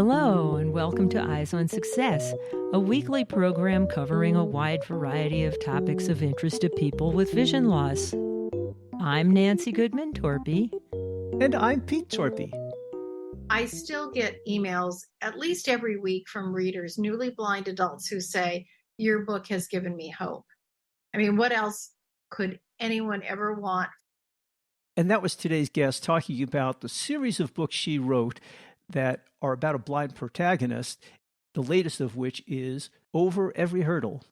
Hello, and welcome to Eyes on Success, a weekly program covering a wide variety of topics of interest to people with vision loss. I'm Nancy Goodman Torpey. And I'm Pete Torpey. I still get emails at least every week from readers, newly blind adults, who say, your book has given me hope. I mean, what else could anyone ever want? And that was today's guest talking about the series of books she wrote that are about a blind protagonist, the latest of which is Over Every Hurdle.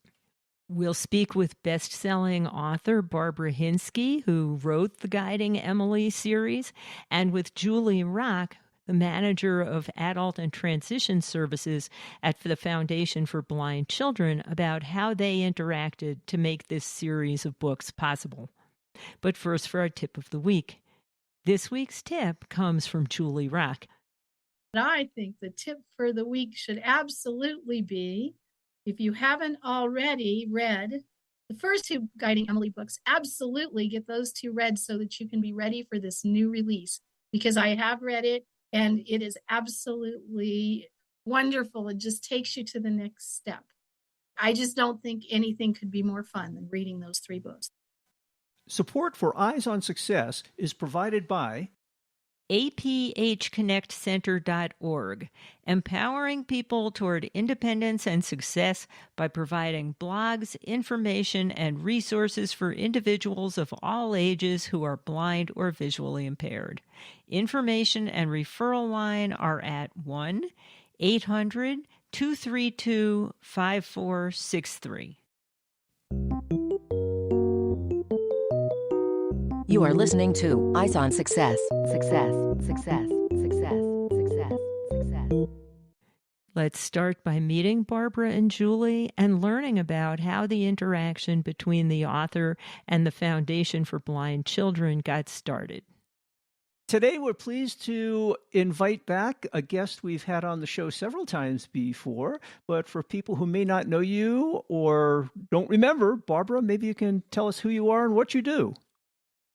We'll speak with best-selling author Barbara Hinske, who wrote the Guiding Emily series, and with Julie Rock, the manager of adult and transition services at the Foundation for Blind Children, about how they interacted to make this series of books possible. But first, for our tip of the week. This week's tip comes from Julie Rock. I think the tip for the week should absolutely be, if you haven't already read the first two Guiding Emily books, absolutely get those two read so that you can be ready for this new release. Because I have read it and it is absolutely wonderful. It just takes you to the next step. I just don't think anything could be more fun than reading those three books. Support for Eyes on Success is provided by aphconnectcenter.org, empowering people toward independence and success by providing blogs, information, and resources for individuals of all ages who are blind or visually impaired. Information and referral line are at 1-800-232-5463. You are listening to Eyes on Success. Success, success, success, success, success. Let's start by meeting Barbara and Julie and learning about how the interaction between the author and the Foundation for Blind Children got started. Today, we're pleased to invite back a guest we've had on the show several times before. But for people who may not know you or don't remember, Barbara, maybe you can tell us who you are and what you do.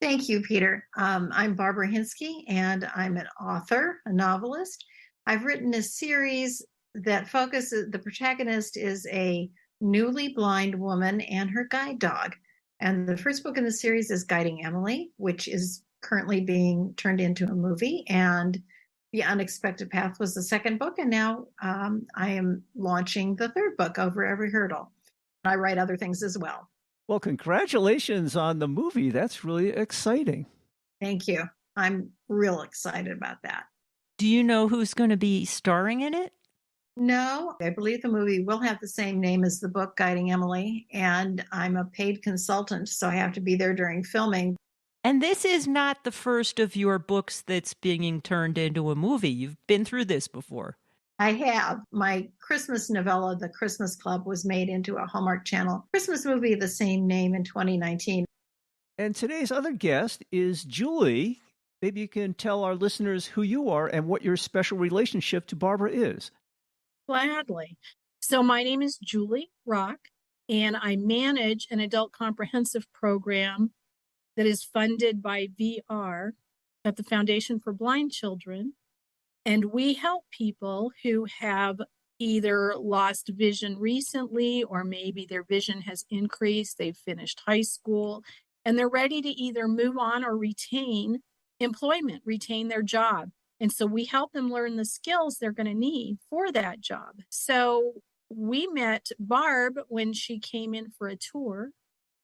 Thank you, Peter. I'm Barbara Hinske, and I'm an author, a novelist. I've written a series that focuses, the protagonist is a newly blind woman and her guide dog. And the first book in the series is Guiding Emily, which is currently being turned into a movie. And The Unexpected Path was the second book. And now I am launching the third book, Over Every Hurdle. I write other things as well. Well, congratulations on the movie. That's really exciting. Thank you. I'm real excited about that. Do you know who's going to be starring in it? No, I believe the movie will have the same name as the book, Guiding Emily, and I'm a paid consultant, so I have to be there during filming. And this is not the first of your books that's being turned into a movie. You've been through this before. I have. My Christmas novella, The Christmas Club, was made into a Hallmark Channel Christmas movie of the same name in 2019. And today's other guest is Julie. Maybe you can tell our listeners who you are and what your special relationship to Barbara is. Gladly. So my name is Julie Rock, and I manage an adult comprehensive program that is funded by VR at the Foundation for Blind Children. And we help people who have either lost vision recently, or maybe their vision has increased, they've finished high school, and they're ready to either move on or retain employment, retain their job. And so we help them learn the skills they're going to need for that job. So we met Barb when she came in for a tour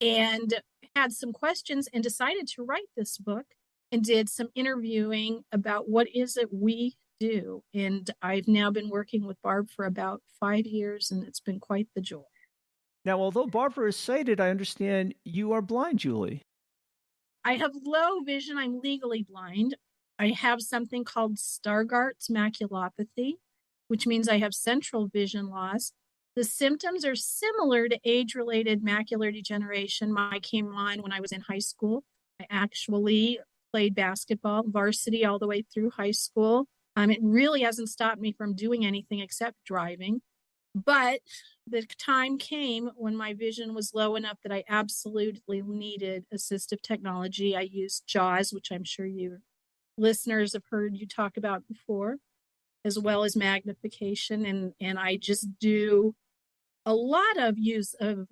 and had some questions and decided to write this book and did some interviewing about what is it we do. And I've now been working with Barb for about 5 years, and it's been quite the joy. Now, although Barbara is sighted, I understand you are blind, Julie. I have low vision. I'm legally blind. I have something called Stargardt's maculopathy, which means I have central vision loss. The symptoms are similar to age-related macular degeneration. Mine came on when I was in high school. I actually played basketball, varsity, all the way through high school. It really hasn't stopped me from doing anything except driving. But the time came when my vision was low enough that I absolutely needed assistive technology. I used JAWS, which I'm sure your listeners have heard you talk about before. as well as magnification. And I just do a lot of use of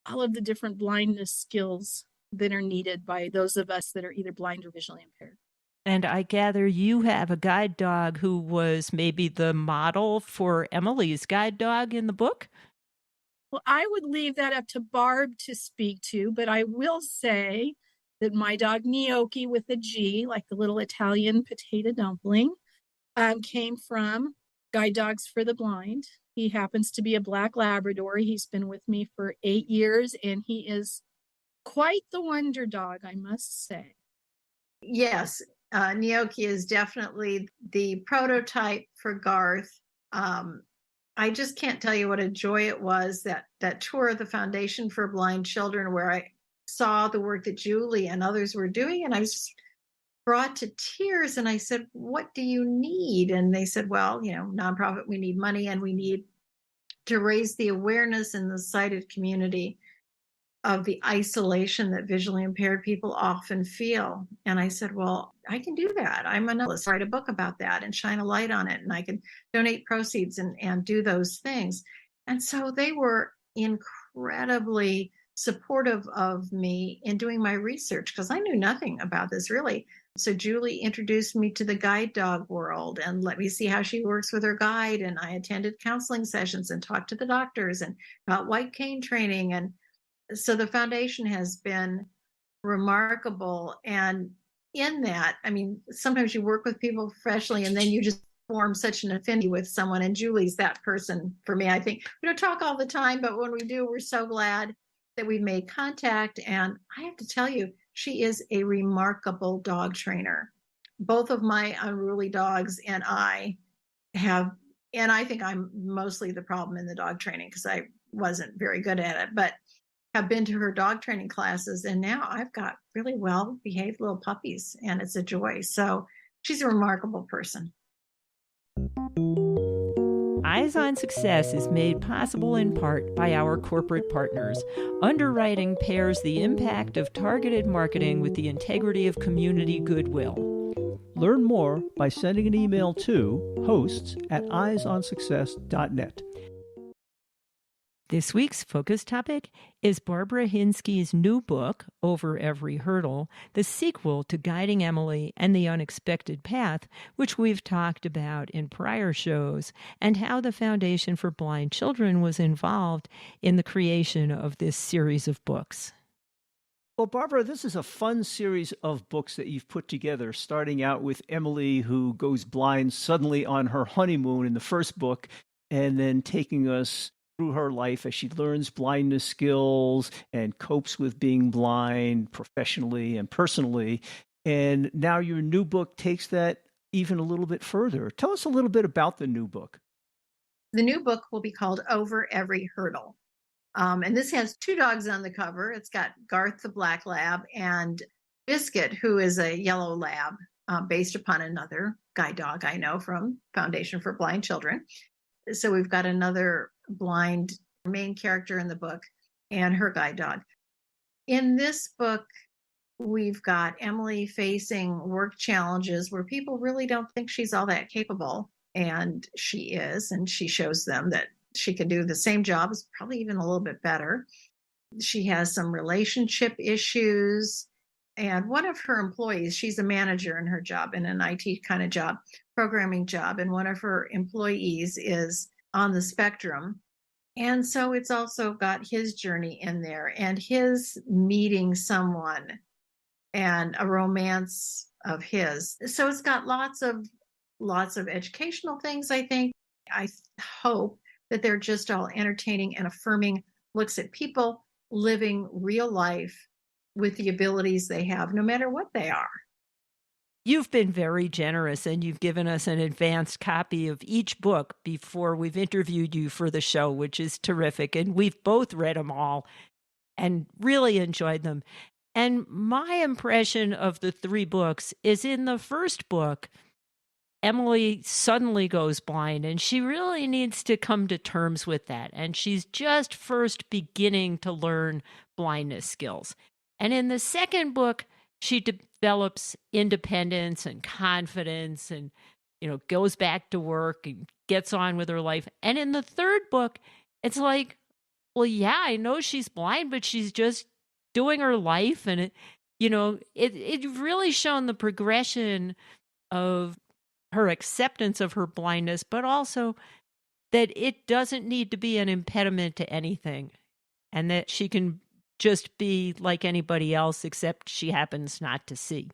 all of the different blindness skills that are needed by those of us that are either blind or visually impaired. And I gather you have a guide dog who was maybe the model for Emily's guide dog in the book? Well, I would leave that up to Barb to speak to, but I will say that my dog Gnocchi, with a G, like the little Italian potato dumpling, came from Guide Dogs for the Blind. He happens to be a black Labrador. He's been with me for 8 years, and he is quite the wonder dog, I must say. Yes, Gnocchi is definitely the prototype for Garth. I just can't tell you what a joy it was, that tour of the Foundation for Blind Children, where I saw the work that Julie and others were doing, and I was just brought to tears. And I said, "What do you need?" And they said, "Well, nonprofit, we need money, and we need to raise the awareness in the sighted community of the isolation that visually impaired people often feel." And I said, "Well, I can do that. I'm a novelist. Write a book about that and shine a light on it. And I can donate proceeds and do those things." And so they were incredibly supportive of me in doing my research, because I knew nothing about this really. So Julie introduced me to the guide dog world and let me see how she works with her guide. And I attended counseling sessions and talked to the doctors and got white cane training. And so the foundation has been remarkable. And in that, I mean, sometimes you work with people professionally and then you just form such an affinity with someone. And Julie's that person for me. I think we don't talk all the time, but when we do, we're so glad that we made contact. And I have to tell you, she is a remarkable dog trainer. Both of my unruly dogs and I think I'm mostly the problem in the dog training because I wasn't very good at it, but have been to her dog training classes. And now I've got really well-behaved little puppies, and it's a joy. So she's a remarkable person. Eyes on Success is made possible in part by our corporate partners. Underwriting pairs the impact of targeted marketing with the integrity of community goodwill. Learn more by sending an email to hosts@eyesonsuccess.net. This week's focus topic is Barbara Hinske's new book, Over Every Hurdle, the sequel to Guiding Emily and the Unexpected Path, which we've talked about in prior shows, and how the Foundation for Blind Children was involved in the creation of this series of books. Well, Barbara, this is a fun series of books that you've put together, starting out with Emily, who goes blind suddenly on her honeymoon in the first book, and then taking us through her life as she learns blindness skills and copes with being blind professionally and personally. And now your new book takes that even a little bit further. Tell us a little bit about the new book. The new book will be called Over Every Hurdle. And this has 2 dogs on the cover. It's got Garth the black lab and Biscuit, who is a yellow lab, based upon another guide dog I know from Foundation for Blind Children. So we've got another blind main character in the book and her guide dog. In this book, we've got Emily facing work challenges where people really don't think she's all that capable. And she is, and she shows them that she can do the same jobs, probably even a little bit better. She has some relationship issues. And one of her employees, she's a manager in her job, in an IT kind of job, programming job. And one of her employees is on the spectrum. And so it's also got his journey in there and his meeting someone and a romance of his. So it's got lots of educational things, I think. I hope that they're just all entertaining and affirming looks at people living real life with the abilities they have, no matter what they are. You've been very generous, and you've given us an advanced copy of each book before we've interviewed you for the show, which is terrific. And we've both read them all and really enjoyed them. And my impression of the 3 books is in the first book, Emily suddenly goes blind, and she really needs to come to terms with that. And she's just first beginning to learn blindness skills. And in the second book, she develops independence and confidence and goes back to work and gets on with her life. And in the third book, it's like, well, yeah, I know she's blind, but she's just doing her life. And it really shown the progression of her acceptance of her blindness, but also that it doesn't need to be an impediment to anything, and that she can just be like anybody else, except she happens not to see.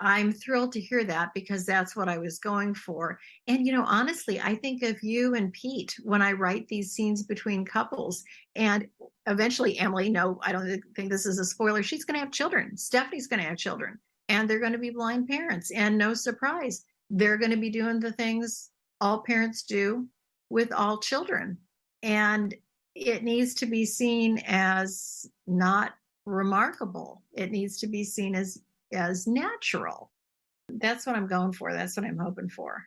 I'm thrilled to hear that because that's what I was going for. And, honestly, I think of you and Pete when I write these scenes between couples. And eventually, Emily, no, I don't think this is a spoiler. She's going to have children. Stephanie's going to have children. And they're going to be blind parents. And no surprise, they're going to be doing the things all parents do with all children. And it needs to be seen as not remarkable. It needs to be seen as natural. That's what I'm going for. That's what I'm hoping for.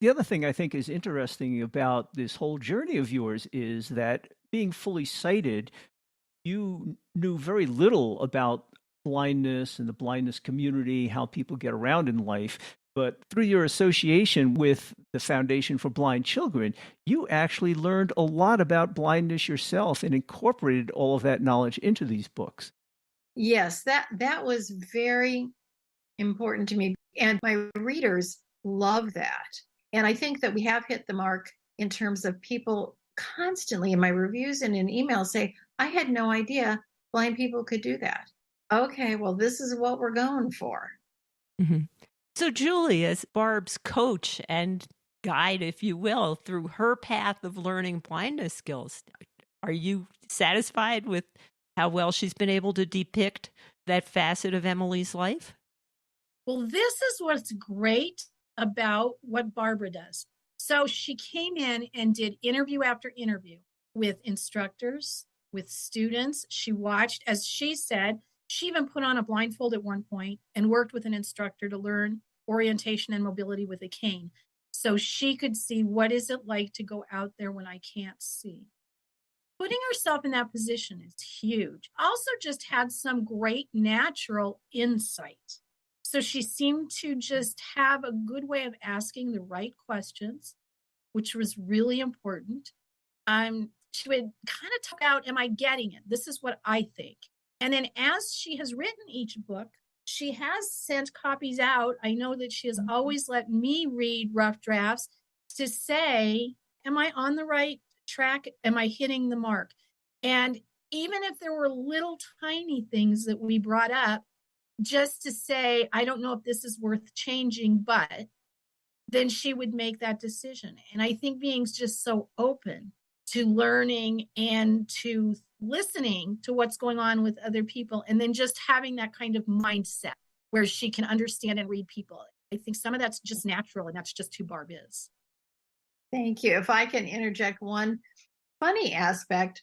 The other thing I think is interesting about this whole journey of yours is that being fully sighted, you knew very little about blindness and the blindness community, how people get around in life. But through your association with the Foundation for Blind Children, you actually learned a lot about blindness yourself and incorporated all of that knowledge into these books. Yes, that was very important to me. And my readers love that. And I think that we have hit the mark in terms of people constantly in my reviews and in emails say, I had no idea blind people could do that. Okay, well, this is what we're going for. Mm-hmm. So Julie, as Barb's coach and guide, if you will, through her path of learning blindness skills, are you satisfied with how well she's been able to depict that facet of Emily's life? Well, this is what's great about what Barbara does. So she came in and did interview after interview with instructors, with students. She watched, as she said, she even put on a blindfold at one point and worked with an instructor to learn orientation and mobility with a cane. So she could see, what is it like to go out there when I can't see? Putting herself in that position is huge. Also just had some great natural insight. So she seemed to just have a good way of asking the right questions, which was really important. She would kind of talk out, am I getting it? This is what I think. And then as she has written each book, she has sent copies out. I know that she has always let me read rough drafts to say, am I on the right track? Am I hitting the mark? And even if there were little tiny things that we brought up, just to say, I don't know if this is worth changing, but then she would make that decision. And I think being just so open to learning and to listening to what's going on with other people, and then just having that kind of mindset where she can understand and read people. I think some of that's just natural, and that's just who Barb is. Thank you. If I can interject one funny aspect,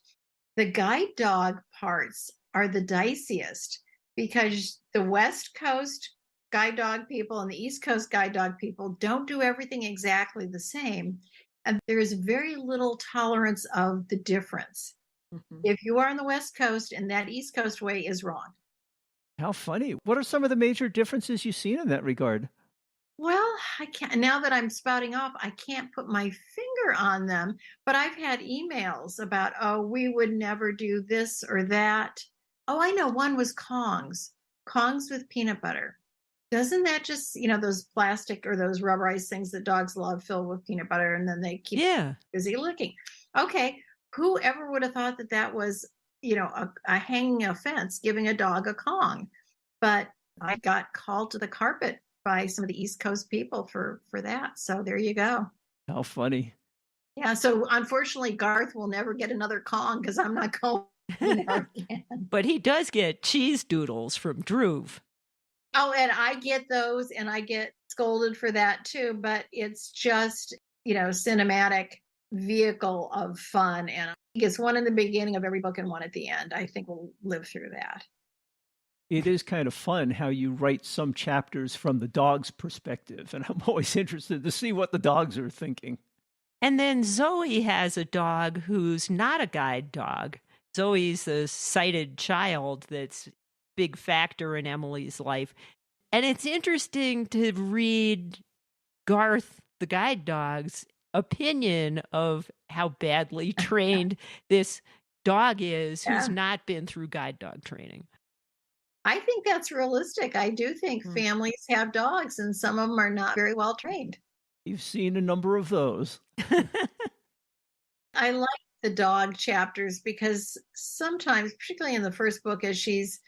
the guide dog parts are the diciest because the West Coast guide dog people and the East Coast guide dog people don't do everything exactly the same. And there is very little tolerance of the difference. Mm-hmm. If you are on the West Coast and that East Coast way is wrong. How funny. What are some of the major differences you've seen in that regard? Well, I can't, now that I'm spouting off, I can't put my finger on them, but I've had emails about, oh, we would never do this or that. Oh, I know one was Kongs with peanut butter. Doesn't that just, those plastic or those rubberized things that dogs love filled with peanut butter and then they keep busy licking. Okay. Whoever would have thought that was, a hanging offense, giving a dog a Kong. But I got called to the carpet by some of the East Coast people for that. So there you go. How funny. Yeah. So unfortunately, Garth will never get another Kong because I'm not going there again. But he does get cheese doodles from Droove. Oh, and I get those and I get scolded for that too. But it's just, cinematic vehicle of fun. And he gets one in the beginning of every book and one at the end. I think we'll live through that. It is kind of fun how you write some chapters from the dog's perspective. And I'm always interested to see what the dogs are thinking. And then Zoe has a dog who's not a guide dog. Zoe's a sighted child that's a big factor in Emily's life. And it's interesting to read Garth, the guide dog's opinion of how badly trained this dog is who's Yeah. not been through guide dog training. I think that's realistic. I do think Hmm. families have dogs and some of them are not very well trained. You've seen a number of those. I like the dog chapters because sometimes, particularly in the first book, as she's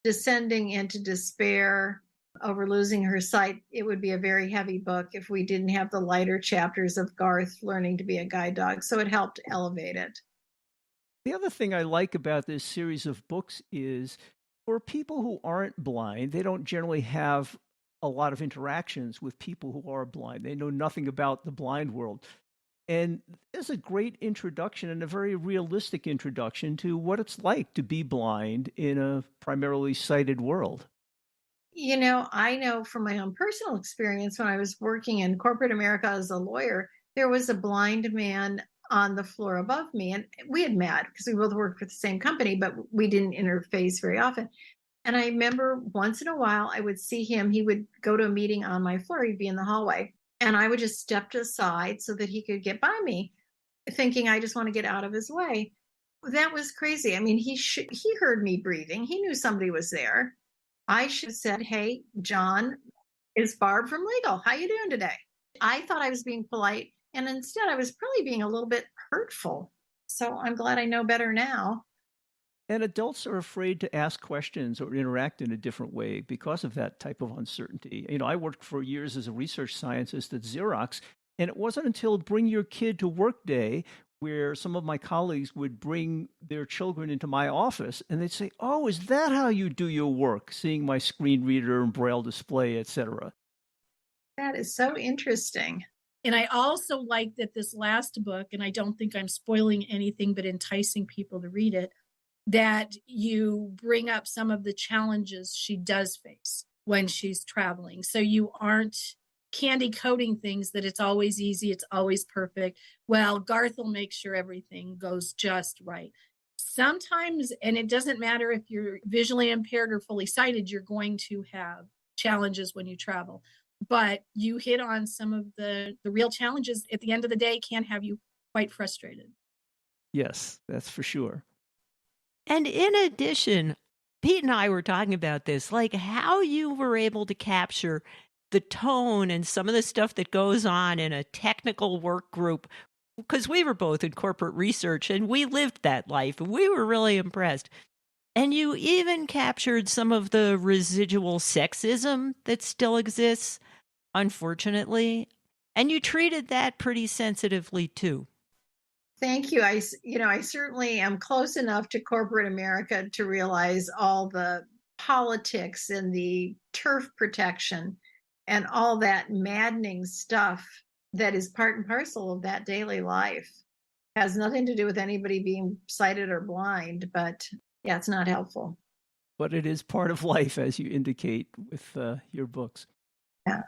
descending into despair over losing her sight, it would be a very heavy book if we didn't have the lighter chapters of Garth learning to be a guide dog. So it helped elevate it. The other thing I like about this series of books is for people who aren't blind, they don't generally have a lot of interactions with people who are blind. They know nothing about the blind world. And there's a great introduction and a very realistic introduction to what it's like to be blind in a primarily sighted world. You know, I know from my own personal experience when I was working in corporate America as a lawyer, there was a blind man on the floor above me. And we had met because we both worked for the same company, but we didn't interface very often. And I remember once in a while I would see him. He would go to a meeting on my floor, he'd be in the hallway, and I would just step aside so that he could get by me, thinking I just want to get out of his way. That was crazy. I mean, he heard me breathing. He knew somebody was there. I should have said, "Hey, John, it's Barb from Legal. How you doing today?" I thought I was being polite, and instead I was probably being a little bit hurtful. So I'm glad I know better now. And adults are afraid to ask questions or interact in a different way because of that type of uncertainty. I worked for years as a research scientist at Xerox, and it wasn't until Bring Your Kid to Work Day where some of my colleagues would bring their children into my office and they'd say, "Oh, is that how you do your work?" Seeing my screen reader and braille display, etc. That is so interesting. And I also like that this last book, and I don't think I'm spoiling anything but enticing people to read it, that you bring up some of the challenges she does face when she's traveling. So you aren't candy coating things that it's always easy, it's always perfect. Well, Garth will make sure everything goes just right. Sometimes, and it doesn't matter if you're visually impaired or fully sighted, you're going to have challenges when you travel. But you hit on some of the real challenges at the end of the day can have you quite frustrated. Yes, that's for sure. And in addition, Pete and I were talking about this, like how you were able to capture the tone and some of the stuff that goes on in a technical work group, because we were both in corporate research and we lived that life and we were really impressed. And you even captured some of the residual sexism that still exists, unfortunately. And you treated that pretty sensitively too. Thank you. I certainly am close enough to corporate America to realize all the politics and the turf protection and all that maddening stuff that is part and parcel of that daily life. Has nothing to do with anybody being sighted or blind, but yeah, it's not helpful. But it is part of life, as you indicate with your books. Yeah.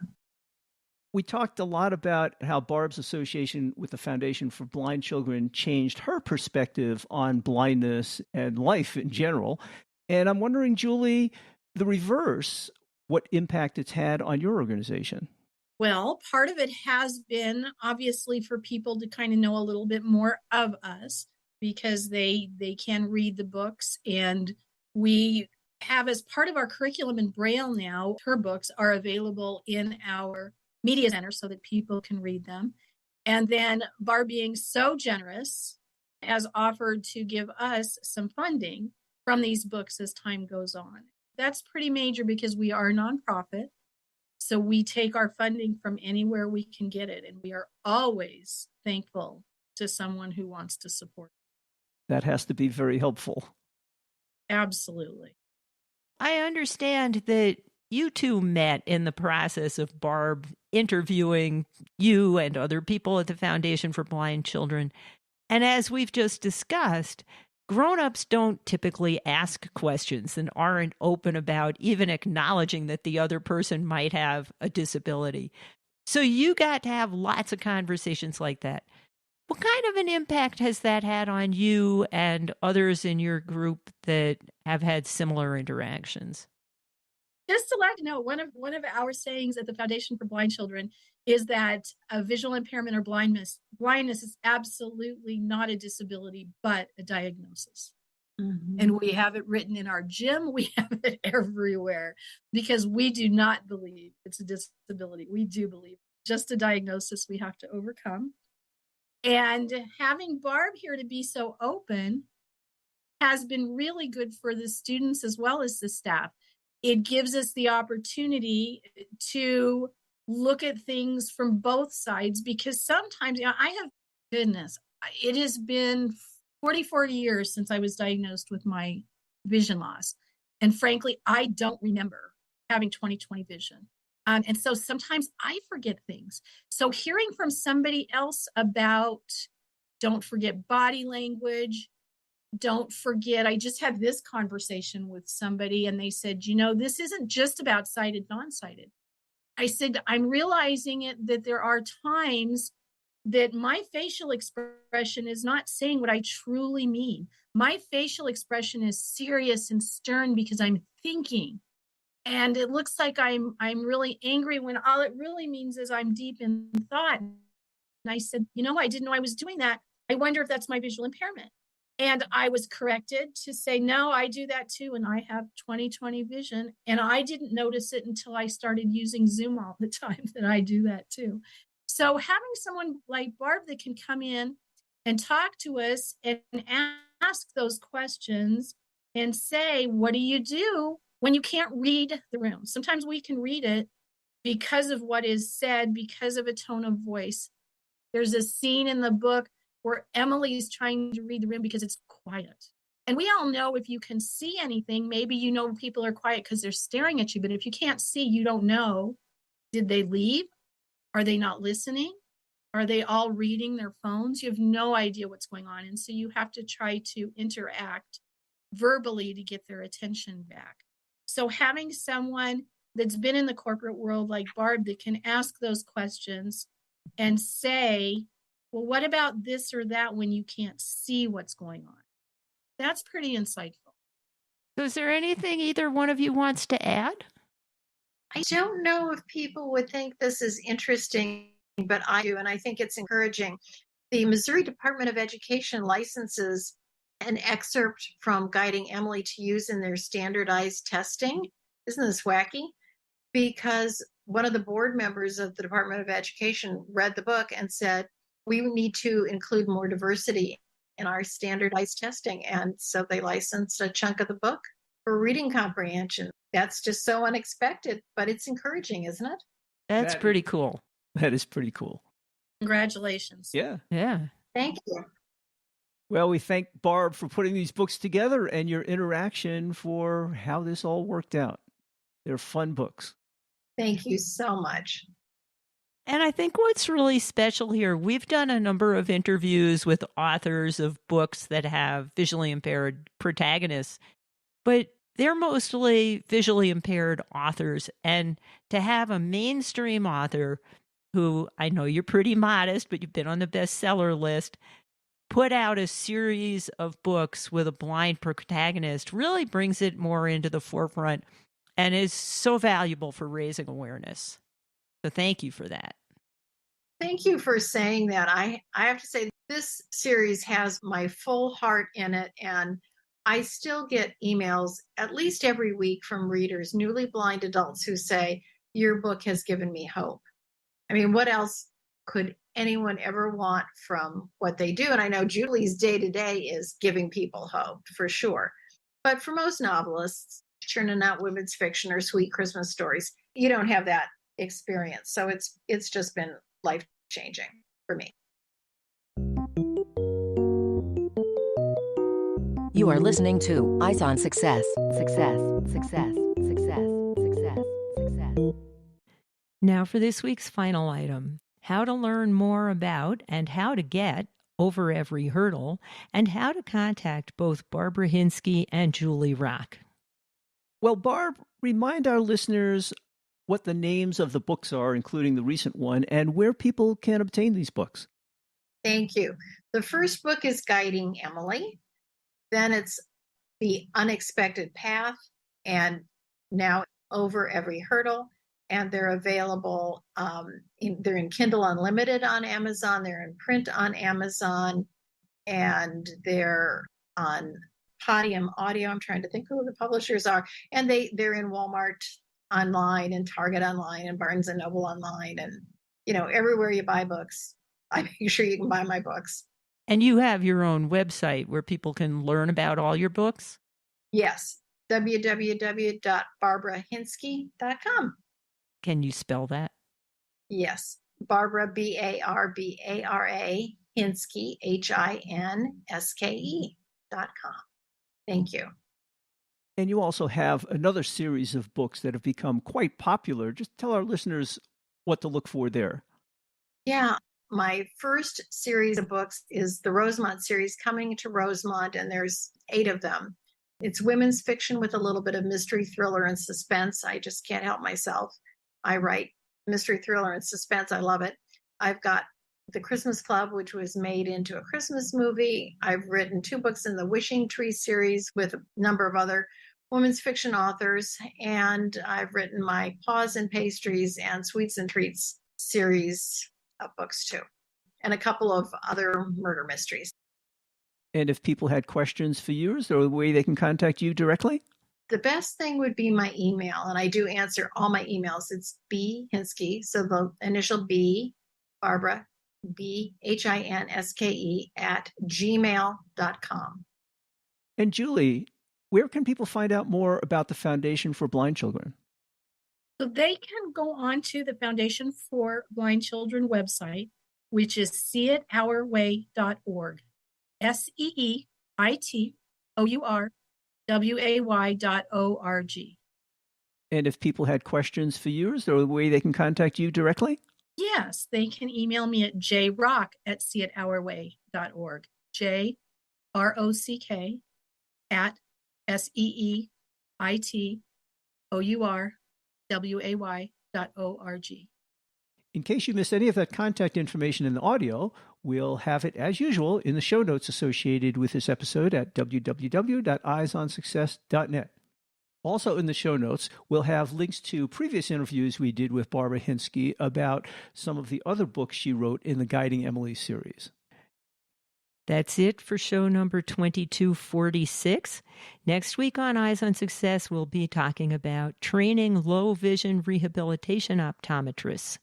We talked a lot about how Barb's association with the Foundation for Blind Children changed her perspective on blindness and life in general. And I'm wondering, Julie, the reverse, what impact it's had on your organization. Well, part of it has been obviously for people to kind of know a little bit more of us because they can read the books, and we have as part of our curriculum in Braille now, her books are available in our media center so that people can read them. And then Barb, being so generous, has offered to give us some funding from these books as time goes on. That's pretty major because we are a nonprofit. So we take our funding from anywhere we can get it. And we are always thankful to someone who wants to support. That has to be very helpful. Absolutely. I understand that you two met in the process of Barb interviewing you and other people at the Foundation for Blind Children. And as we've just discussed, grown-ups don't typically ask questions and aren't open about even acknowledging that the other person might have a disability. So you got to have lots of conversations like that. What kind of an impact has that had on you and others in your group that have had similar interactions? Just to let you know, one of our sayings at the Foundation for Blind Children is that a visual impairment or blindness is absolutely not a disability, but a diagnosis. Mhm. And we have it written in our gym. We have it everywhere because we do not believe it's a disability. We do believe just a diagnosis we have to overcome. And having Barb here to be so open has been really good for the students as well as the staff. It gives us the opportunity to look at things from both sides because sometimes, goodness, it has been 40 years since I was diagnosed with my vision loss. And frankly, I don't remember having 20/20 vision. And so sometimes I forget things. So hearing from somebody else about don't forget body language, don't forget, I just had this conversation with somebody and they said, this isn't just about sighted, non-sighted. I said, I'm realizing that there are times that my facial expression is not saying what I truly mean. My facial expression is serious and stern because I'm thinking. And it looks like I'm really angry when all it really means is I'm deep in thought. And I said, I didn't know I was doing that. I wonder if that's my visual impairment. And I was corrected to say, no, I do that too. And I have 20/20 vision. And I didn't notice it until I started using Zoom all the time that I do that too. So having someone like Barb that can come in and talk to us and ask those questions and say, what do you do when you can't read the room? Sometimes we can read it because of what is said, because of a tone of voice. There's a scene in the book where Emily is trying to read the room because it's quiet. And we all know if you can see anything, maybe people are quiet because they're staring at you. But if you can't see, you don't know. Did they leave? Are they not listening? Are they all reading their phones? You have no idea what's going on. And so you have to try to interact verbally to get their attention back. So having someone that's been in the corporate world like Barb that can ask those questions and say, well, what about this or that when you can't see what's going on? That's pretty insightful. So is there anything either one of you wants to add? I don't know if people would think this is interesting, but I do, and I think it's encouraging. The Missouri Department of Education licenses an excerpt from Guiding Emily to use in their standardized testing. Isn't this wacky? Because one of the board members of the Department of Education read the book and said, we need to include more diversity in our standardized testing. And so they licensed a chunk of the book for reading comprehension. That's just so unexpected, but it's encouraging, isn't it? That's pretty cool. That is pretty cool. Congratulations. Yeah. Yeah. Thank you. Well, we thank Barb for putting these books together and your interaction for how this all worked out. They're fun books. Thank you so much. And I think what's really special here, we've done a number of interviews with authors of books that have visually impaired protagonists, but they're mostly visually impaired authors. And to have a mainstream author who, I know you're pretty modest, but you've been on the bestseller list, put out a series of books with a blind protagonist really brings it more into the forefront and is so valuable for raising awareness. So thank you for that. Thank you for saying that. I have to say, this series has my full heart in it, and I still get emails at least every week from readers, newly blind adults, who say, your book has given me hope. I mean, what else could anyone ever want from what they do? And I know Julie's day-to-day is giving people hope, for sure. But for most novelists, churning out women's fiction or sweet Christmas stories, you don't have that experience. So it's just been life-changing for me. You are listening to Eyes on Success. Success, success, success, success, success. Now for this week's final item, how to learn more about and how to get over every hurdle, and how to contact both Barbara Hinske and Julie Rock. Well, Barb, remind our listeners what the names of the books are, including the recent one, and where people can obtain these books. Thank you. The first book is Guiding Emily. Then it's The Unexpected Path. And now over every hurdle. And they're available, they're in Kindle Unlimited on Amazon, they're in print on Amazon, and they're on Podium Audio. I'm trying to think who the publishers are. And they're in Walmart online and Target online and Barnes and Noble online, and everywhere you buy books, I make sure you can buy my books. And you have your own website where people can learn about all your books? Yes, www.barbarahinske.com. Can you spell that? Yes, Barbara, Barbara, Hinske, Hinske.com. Thank you. And you also have another series of books that have become quite popular. Just tell our listeners what to look for there. Yeah, my first series of books is the Rosemont series, Coming to Rosemont, and there's 8 of them. It's women's fiction with a little bit of mystery, thriller, and suspense. I just can't help myself. I write mystery, thriller, and suspense. I love it. I've got The Christmas Club, which was made into a Christmas movie. I've written 2 books in the Wishing Tree series with a number of other women's fiction authors. And I've written my Paws and Pastries and Sweets and Treats series of books too, and a couple of other murder mysteries. And if people had questions for you, is there a way they can contact you directly? The best thing would be my email, and I do answer all my emails. It's B Hinske, so the initial B, Barbara, BHINSKE @gmail.com. And Julie, where can people find out more about the Foundation for Blind Children? So they can go on to the Foundation for Blind Children website, which is seeitourway.org. SEEITOURWAY.org. And if people had questions for you, is there a way they can contact you directly? Yes, they can email me at jrock@seeitourway.org. JROCK@SEEITOURWAY.org. In case you missed any of that contact information in the audio, we'll have it as usual in the show notes associated with this episode at www.eyesonsuccess.net. Also in the show notes, we'll have links to previous interviews we did with Barbara Hinske about some of the other books she wrote in the Guiding Emily series. That's it for show number 2246. Next week on Eyes on Success, we'll be talking about training low vision rehabilitation optometrists.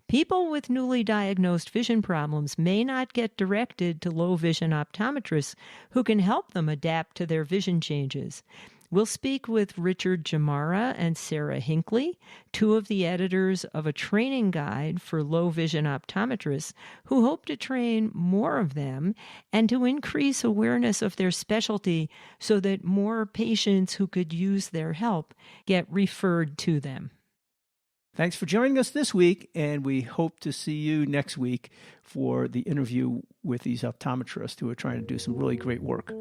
People with newly diagnosed vision problems may not get directed to low vision optometrists who can help them adapt to their vision changes. We'll speak with Richard Jamara and Sarah Hinckley, 2 of the editors of a training guide for low vision optometrists who hope to train more of them and to increase awareness of their specialty so that more patients who could use their help get referred to them. Thanks for joining us this week, and we hope to see you next week for the interview with these optometrists who are trying to do some really great work.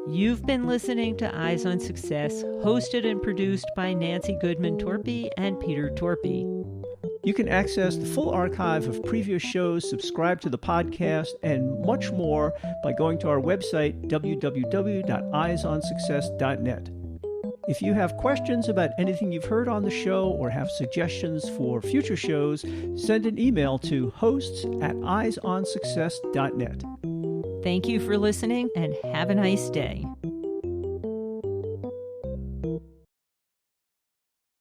You've been listening to Eyes on Success, hosted and produced by Nancy Goodman Torpey and Peter Torpey. You can access the full archive of previous shows, subscribe to the podcast, and much more by going to our website, www.eyesonsuccess.net. If you have questions about anything you've heard on the show or have suggestions for future shows, send an email to hosts@eyesonsuccess.net. Thank you for listening and have a nice day.